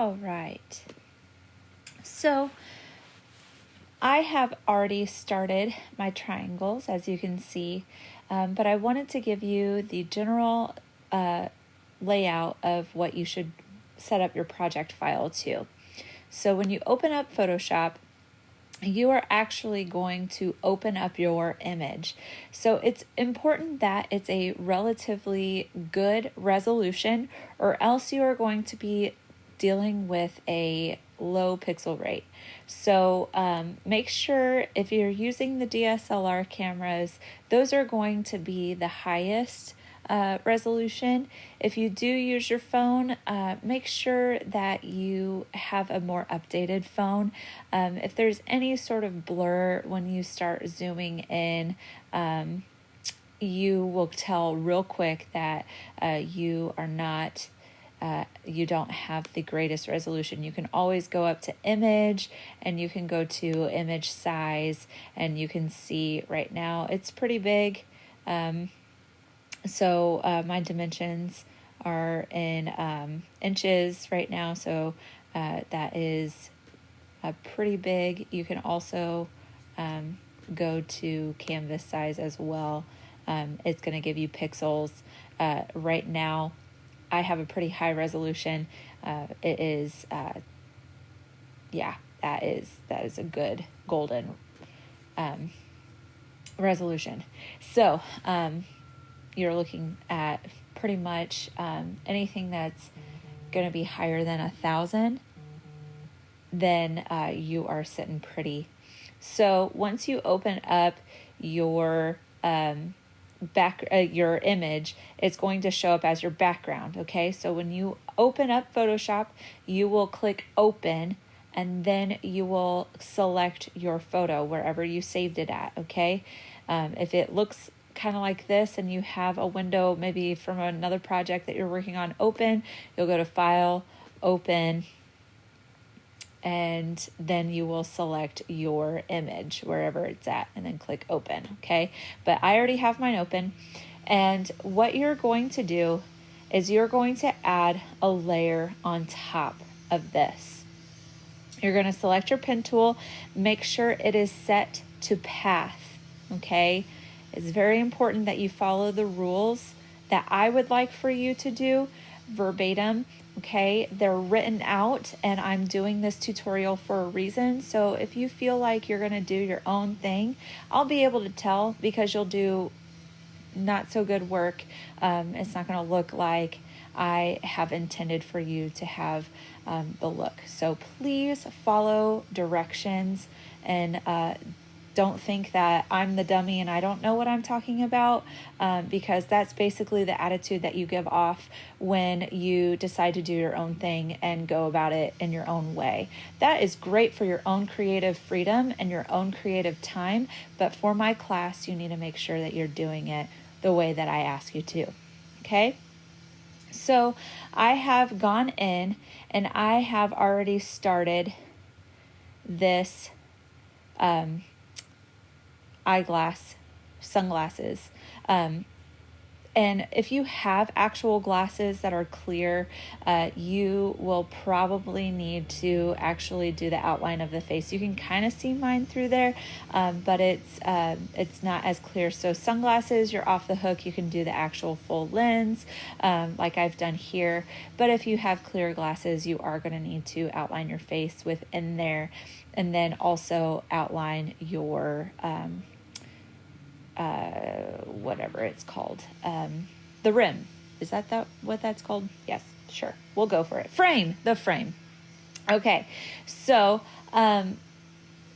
All right. So I have already started my triangles, as you can see, but I wanted to give you the general layout of what you should set up your project file to. So when you open up Photoshop, you are actually going to open up your image. So it's important that it's a relatively good resolution, or else you are going to be dealing with a low pixel rate. So make sure if you're using the DSLR cameras, those are going to be the highest resolution. If you do use your phone, make sure that you have a more updated phone. If there's any sort of blur when you start zooming in, you will tell real quick that you are not you don't have the greatest resolution. You can always go up to image, and you can go to image size, and you can see right now it's pretty big. So my dimensions are in inches right now, so that is pretty big. You can also go to canvas size as well. It's going to give you pixels. Right now I have a pretty high resolution. It is, yeah, that is a good golden resolution. So you're looking at pretty much anything that's going to be higher than 1,000, then you are sitting pretty. So once you open up your your image, it's going to show up as your background. Okay, so when you open up Photoshop, you will click open, and then you will select your photo wherever you saved it at. Okay, if it looks kind of like this and you have a window maybe from another project that you're working on open, you'll go to File, Open, and then you will select your image wherever it's at and then click open. Okay, but I already have mine open, and what you're going to do is you're going to add a layer on top of this. You're going to select your pen tool, make sure it is set to path. Okay, it's very important that you follow the rules that I would like for you to do verbatim. Okay, they're written out, and I'm doing this tutorial for a reason. So if you feel like you're going to do your own thing, I'll be able to tell, because you'll do not so good work. It's not going to look like I have intended for you to have the look. So please follow directions, and don't think that I'm the dummy and I don't know what I'm talking about, because that's basically the attitude that you give off when you decide to do your own thing and go about it in your own way. That is great for your own creative freedom and your own creative time, but for my class, you need to make sure that you're doing it the way that I ask you to. Okay? So I have gone in and I have already started this sunglasses. And if you have actual glasses that are clear, you will probably need to actually do the outline of the face. You can kind of see mine through there, but it's not as clear. So sunglasses, you're off the hook. You can do the actual full lens, like I've done here. But if you have clear glasses, you are going to need to outline your face within there, and then also outline your whatever it's called, the rim. Is that what that's called? Yes, sure, we'll go for it. The frame. Okay, so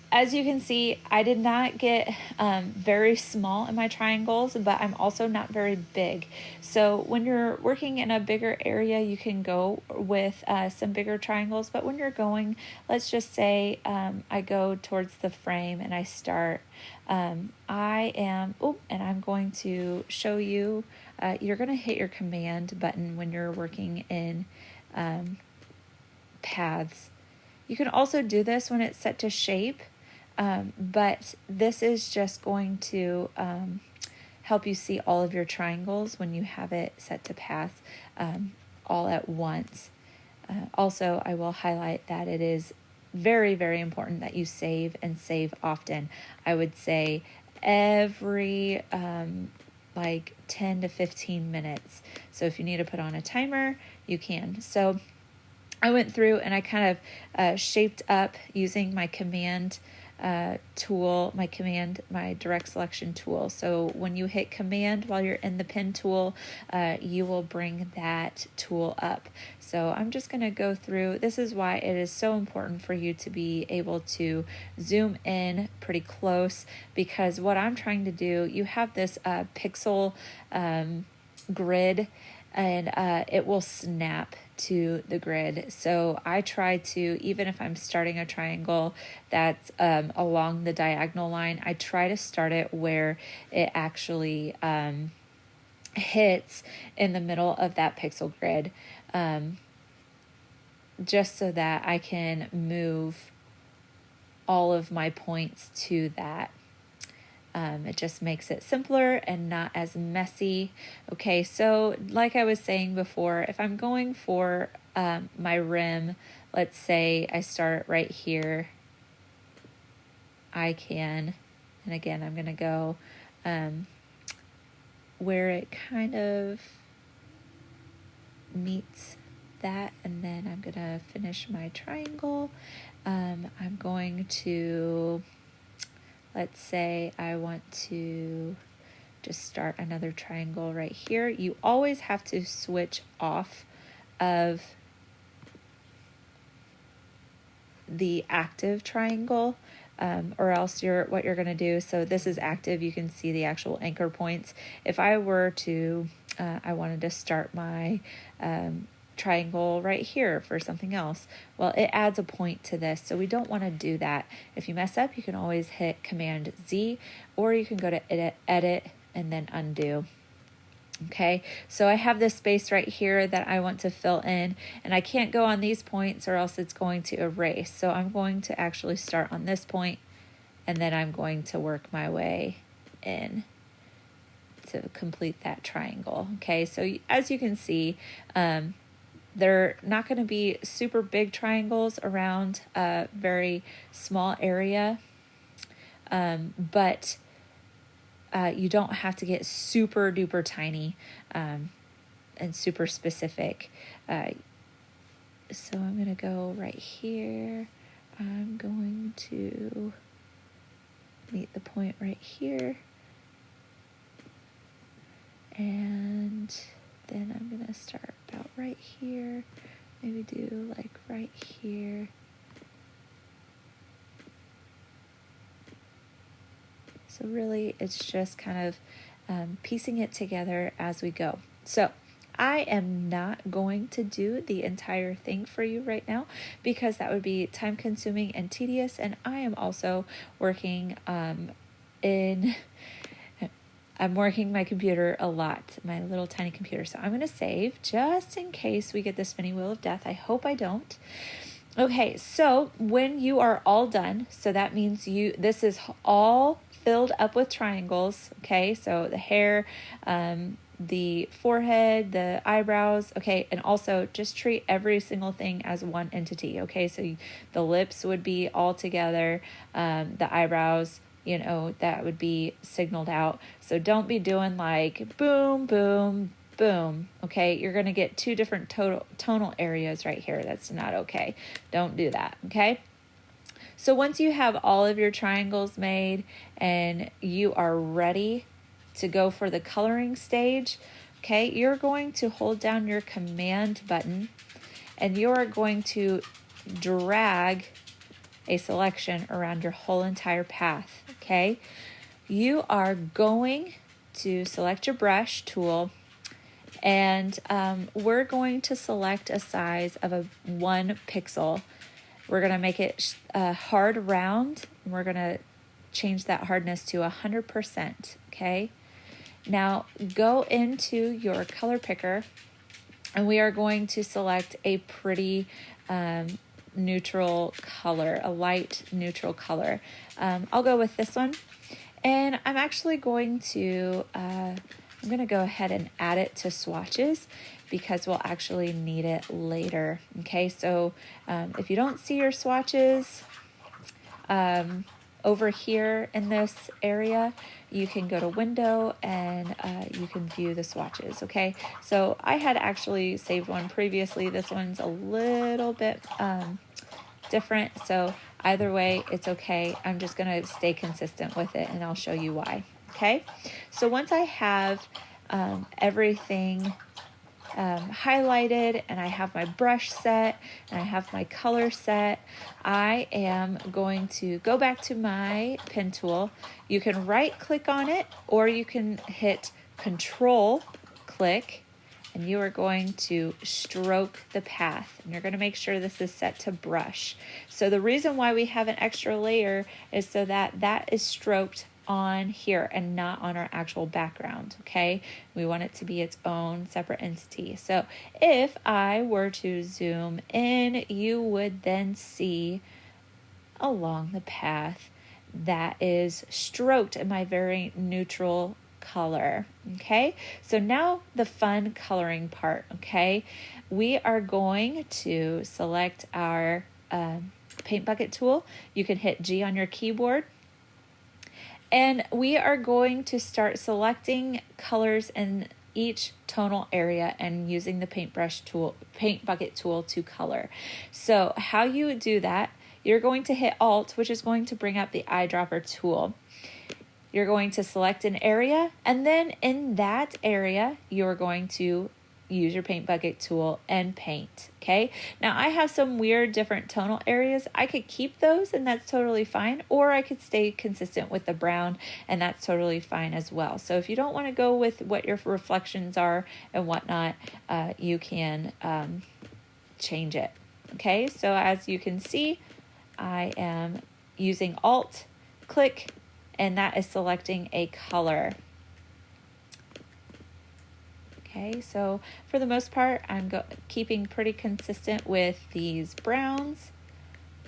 as you can see, I did not get very small in my triangles, but I'm also not very big. So when you're working in a bigger area, you can go with some bigger triangles. But when you're going, let's just say I go towards the frame and I start. And I'm going to show you, you're going to hit your command button when you're working in paths. You can also do this when it's set to shape. But this is just going to help you see all of your triangles when you have it set to path all at once. Also, I will highlight that it is very, very important that you save and save often. I would say every like 10 to 15 minutes. So if you need to put on a timer, you can. So I went through and I kind of shaped up using my command tool, my direct selection tool. So when you hit command while you're in the pen tool, you will bring that tool up. So I'm just going to go through. This is why it is so important for you to be able to zoom in pretty close, because what I'm trying to do, you have this pixel grid, and it will snap to the grid. So I try to, even if I'm starting a triangle that's along the diagonal line, I try to start it where it actually hits in the middle of that pixel grid, just so that I can move all of my points to that. It just makes it simpler and not as messy. Okay, so like I was saying before, if I'm going for my rim, let's say I start right here, I can, and again, I'm going to go where it kind of meets that, and then I'm going to finish my triangle. I'm going to, let's say I want to just start another triangle right here. You always have to switch off of the active triangle, or else what you're going to do, so this is active, you can see the actual anchor points. If I were to, I wanted to start my triangle right here for something else, well, it adds a point to this, so we don't want to do that. If you mess up, you can always hit Command Z, or you can go to edit and then undo. Okay, so I have this space right here that I want to fill in, and I can't go on these points or else it's going to erase. So I'm going to actually start on this point, and then I'm going to work my way in to complete that triangle. Okay, so as you can see, they're not going to be super big triangles around a very small area, but you don't have to get super duper tiny and super specific. So I'm going to go right here. I'm going to meet the point right here. And then I'm going to start about right here. Maybe do like right here. So really, it's just kind of piecing it together as we go. So I am not going to do the entire thing for you right now, because that would be time consuming and tedious. And I am also working I'm working my computer a lot, my little tiny computer. So I'm going to save just in case we get the spinning wheel of death. I hope I don't. Okay, so when you are all done, so that means this is all filled up with triangles. Okay, so the hair, the forehead, the eyebrows. Okay, and also just treat every single thing as one entity. Okay, so the lips would be all together, the eyebrows, that would be signaled out. So don't be doing like boom, boom, boom. Okay, you're going to get two different tonal areas right here. That's not okay. Don't do that. Okay. So once you have all of your triangles made and you are ready to go for the coloring stage, okay, you're going to hold down your command button and you're going to drag a selection around your whole entire path. Okay, you are going to select your brush tool, and we're going to select a size of 1 pixel. We're going to make it hard round, and we're going to change that hardness to 100%. Okay, now go into your color picker, and we are going to select a pretty neutral color, a light neutral color. I'll go with this one, and I'm actually going to I'm going to go ahead and add it to swatches, because we'll actually need it later. Okay, so if you don't see your swatches over here in this area, you can go to window and you can view the swatches. Okay, so I had actually saved one previously. This one's a little bit different, so either way it's okay. I'm just going to stay consistent with it and I'll show you why. Okay, so once I have everything highlighted and I have my brush set and I have my color set, I am going to go back to my pen tool. You can right click on it or you can hit Control click, and you are going to stroke the path, and you're going to make sure this is set to brush. So the reason why we have an extra layer is so that that is stroked on here and not on our actual background. Okay, we want it to be its own separate entity. So if I were to zoom in, you would then see along the path that is stroked in my very neutral color. Okay, so now the fun coloring part. Okay, we are going to select our paint bucket tool. You can hit G on your keyboard, and we are going to start selecting colors in each tonal area and using the paint bucket tool to color. So how you would do that, you're going to hit Alt, which is going to bring up the eyedropper tool. You're going to select an area, and then in that area, you're going to use your paint bucket tool and paint. Okay, now I have some weird different tonal areas. I could keep those and that's totally fine, or I could stay consistent with the brown and that's totally fine as well. So if you don't want to go with what your reflections are and whatnot, you can change it. Okay, so as you can see, I am using Alt click, and that is selecting a color. Okay, so for the most part, I'm keeping pretty consistent with these browns,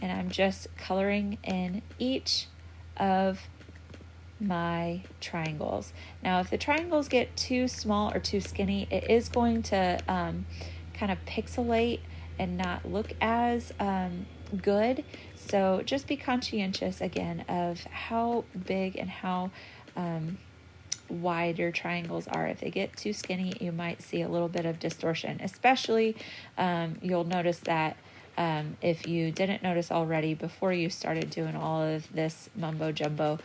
and I'm just coloring in each of my triangles. Now, if the triangles get too small or too skinny, it is going to kind of pixelate and not look as good. So just be conscientious again of how big and how wide your triangles are. If they get too skinny, you might see a little bit of distortion. Especially you'll notice that if you didn't notice already before you started doing all of this mumbo jumbo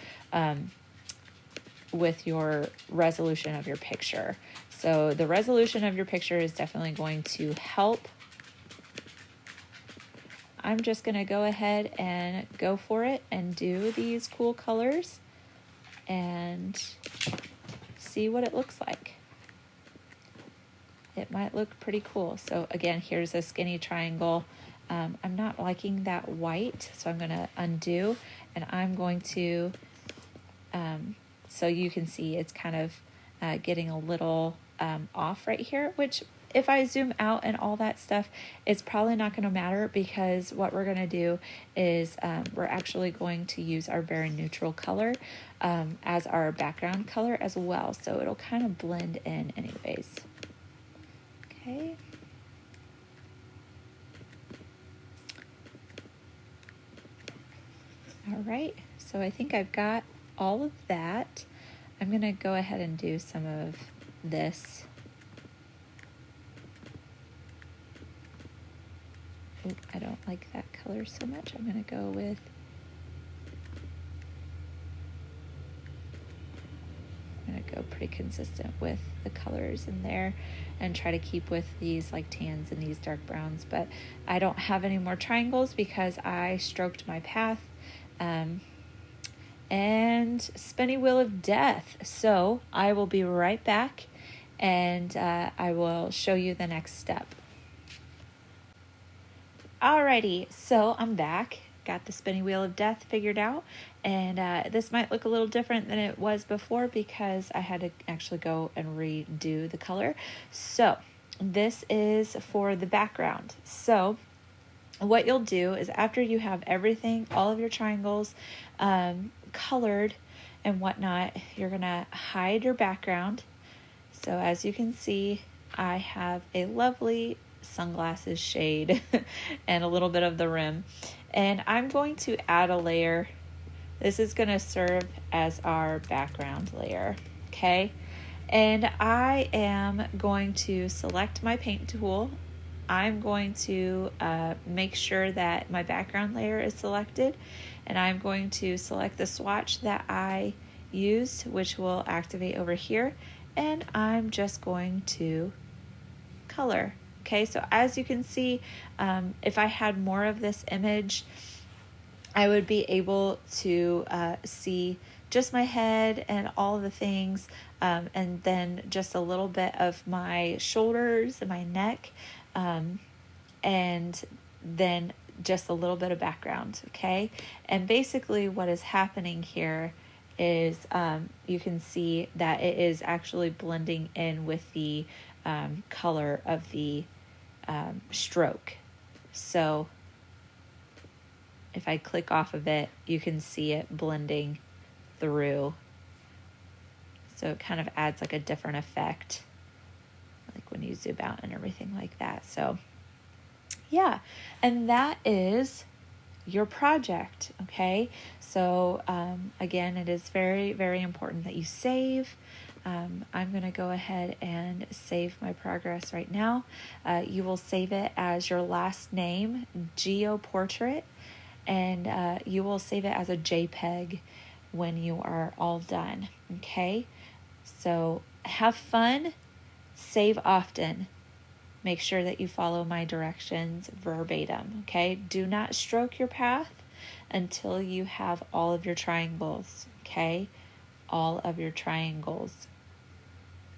with your resolution of your picture. So the resolution of your picture is definitely going to help. I'm just going to go ahead and go for it and do these cool colors and see what it looks like. It might look pretty cool. So again, here's a skinny triangle. I'm not liking that white, so I'm going to undo, and I'm going to, so you can see it's kind of getting a little off right here, which if I zoom out and all that stuff, it's probably not going to matter, because what we're going to do is we're actually going to use our very neutral color as our background color as well. So it'll kind of blend in anyways. Okay. All right, so I think I've got all of that. I'm going to go ahead and do some of this. Ooh, I don't like that color so much. I'm going to go with, I'm going to go pretty consistent with the colors in there and try to keep with these like tans and these dark browns. But I don't have any more triangles because I stroked my path and spinny wheel of death. So I will be right back, and I will show you the next step. Alrighty, so I'm back. Got the spinny wheel of death figured out, and this might look a little different than it was before because I had to actually go and redo the color. So this is for the background. So what you'll do is, after you have everything, all of your triangles colored and whatnot, you're gonna hide your background. So as you can see, I have a lovely sunglasses shade and a little bit of the rim. And I'm going to add a layer. This is going to serve as our background layer, okay? And I am going to select my paint tool. I'm going to make sure that my background layer is selected, and I'm going to select the swatch that I used, which will activate over here, and I'm just going to color. Okay, so as you can see, if I had more of this image, I would be able to see just my head and all the things, and then just a little bit of my shoulders and my neck, and then just a little bit of background, okay? And basically what is happening here is you can see that it is actually blending in with the color of the stroke. So if I click off of it, you can see it blending through. So it kind of adds like a different effect, like when you zoom out and everything like that. So yeah, and that is your project, okay? So again, it is very, very important that you save. I'm going to go ahead and save my progress right now. You will save it as your last name, geoportrait, and you will save it as a JPEG when you are all done, okay? So have fun, save often. Make sure that you follow my directions verbatim, okay? Do not stroke your path until you have all of your triangles, okay? All of your triangles.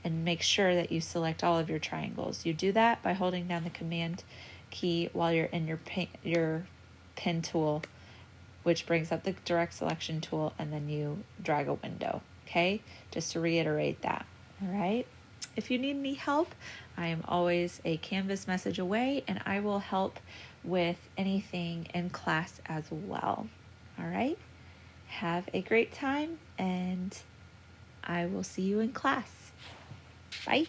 And make sure that you select all of your triangles. You do that by holding down the Command key while you're in your pen tool, which brings up the direct selection tool, and then you drag a window, okay? Just to reiterate that, all right? If you need any help, I am always a Canvas message away, and I will help with anything in class as well. All right? Have a great time, and I will see you in class. Bye.